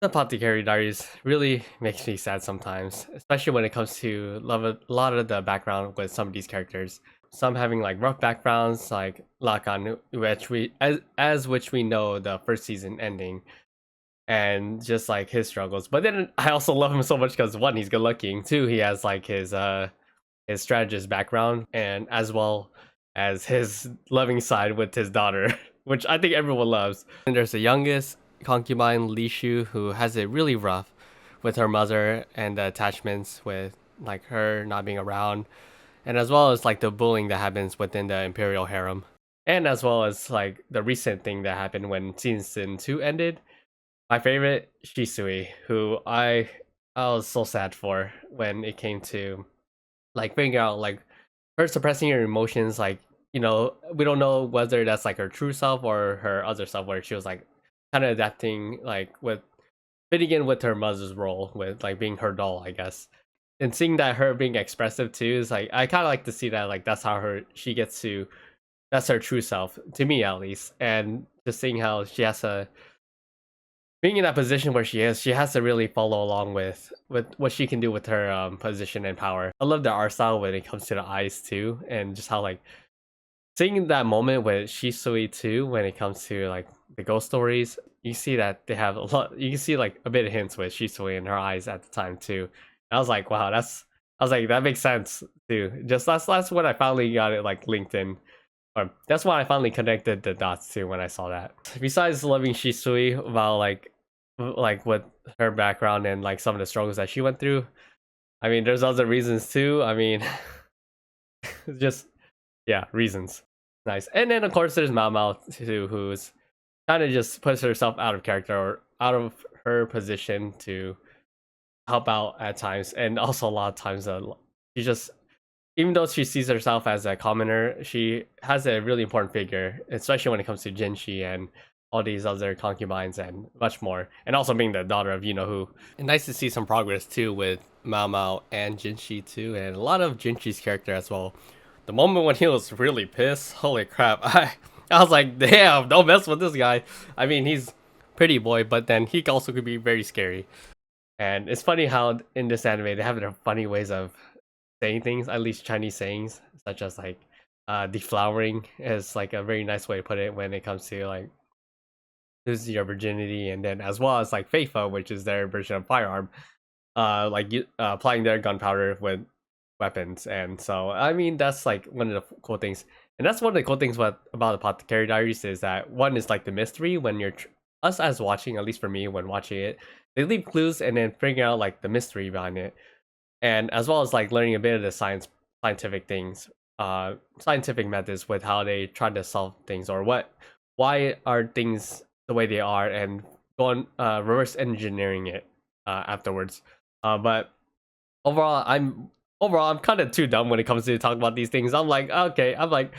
The Apothecary Diaries really makes me sad sometimes, especially when it comes to love a lot of the background with some of these characters. Some having like rough backgrounds, like Lakan, which we as which we know the first season ending, and just like his struggles. But then I also love him so much because one, he's good looking. Two, he has like his strategist background, and as well as his loving side with his daughter, which I think everyone loves. And there's the youngest concubine, Li Shu, who has it really rough with her mother and the attachments with like her not being around, and as well as like the bullying that happens within the imperial harem, and as well as like the recent thing that happened when season 2 ended. My favorite, Shisui, who I was so sad for when it came to like figuring out like her suppressing her emotions, like, we don't know whether that's like her true self or her other self, where she was like kind of adapting like with fitting in with her mother's role with like being her doll, I guess. And seeing that her being expressive too is like, I kind of like to see that like that's how her she gets to, that's her true self, to me at least. And just seeing how she has to, being in that position where she is, she has to really follow along with what she can do with her position and power. I love the art style when it comes to the eyes too, and just how like seeing that moment with Shisui too, when it comes to like the ghost stories, you see that they have a lot. You can see like a bit of hints with Shisui in her eyes at the time too. And I was like, wow, that's. I was like, that makes sense too. Just that's when I finally got it like linked in. Or that's why I finally connected the dots too when I saw that. Besides loving Shisui about like with her background and like some of the struggles that she went through, I mean, there's other reasons too. I mean, just yeah, reasons. Nice. And then of course there's Mao Mao too, who's kind of just puts herself out of character or out of her position to help out at times, and also a lot of times she just, even though she sees herself as a commoner, she has a really important figure, especially when it comes to Jinshi and all these other concubines and much more. And also being the daughter of you know who. And nice to see some progress too with Mao Mao and Jinshi too, and a lot of Jinshi's character as well. The moment when he was really pissed, holy crap! I was like, damn, don't mess with this guy. I mean, he's pretty boy, but then he also could be very scary. And it's funny how in this anime they have their funny ways of saying things, at least Chinese sayings, such as like deflowering is like a very nice way to put it when it comes to like losing your virginity, and then as well as like Feifa, which is their version of firearm, applying their gunpowder with weapons. And so I mean that's like one of the cool things, and that's one of the cool things about Apothecary Diaries is that one is like the mystery when you're us as watching, at least for me when watching it, they leave clues and then figuring out like the mystery behind it, and as well as like learning a bit of the scientific things, scientific methods with how they try to solve things, or why are things the way they are, and going reverse engineering it afterwards. But overall, I'm kind of too dumb when it comes to talk about these things. I'm like, okay, I'm like,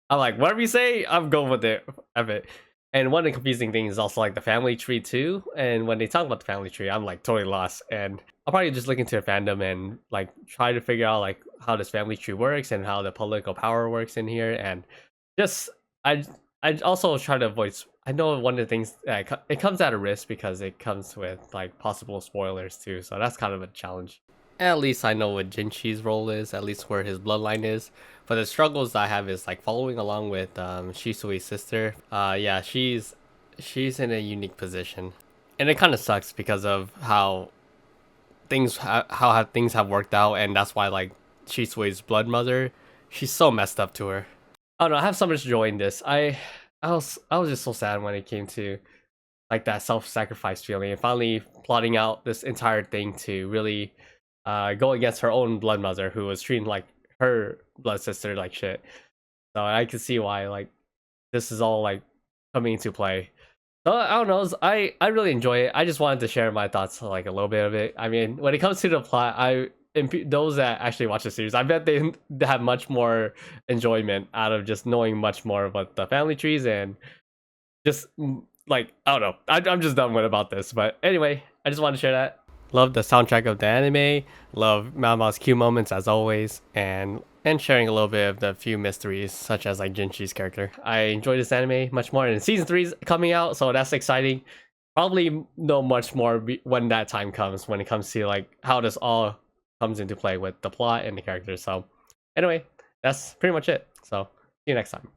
whatever you say, I'm going with it. Of it. And one of the confusing things is also like the family tree too. And when they talk about the family tree, I'm like totally lost. And I'll probably just look into a fandom and like try to figure out like how this family tree works and how the political power works in here. And just I also try to avoid. I know one of the things that it comes at a risk because it comes with like possible spoilers too. So that's kind of a challenge. At least I know what Jinshi's role is, at least where his bloodline is. But the struggles I have is like following along with Shisui's sister. Yeah, she's in a unique position, and it kind of sucks because of how things have worked out, and that's why like Shisui's blood mother, she's so messed up to her. I don't know. I have so much joy in this. I was just so sad when it came to like that self-sacrifice feeling, and finally plotting out this entire thing to really go against her own blood mother, who was treating like her blood sister like shit. So I can see why like this is all like coming into play. So I don't know. I really enjoy it. I just wanted to share my thoughts, like a little bit of it. I mean, when it comes to the plot, those that actually watch the series, I bet they have much more enjoyment out of just knowing much more about the family trees, and just like I don't know. I'm just done with about this. But anyway, I just wanted to share that. Love the soundtrack of the anime. Love Mama's cute moments as always, and sharing a little bit of the few mysteries such as like Jinshi's character. I enjoy this anime much more, and season 3 is coming out, so that's exciting. probably know much more when that time comes, when it comes to like how this all comes into play with the plot and the characters. So anyway, that's pretty much it. So see you next time.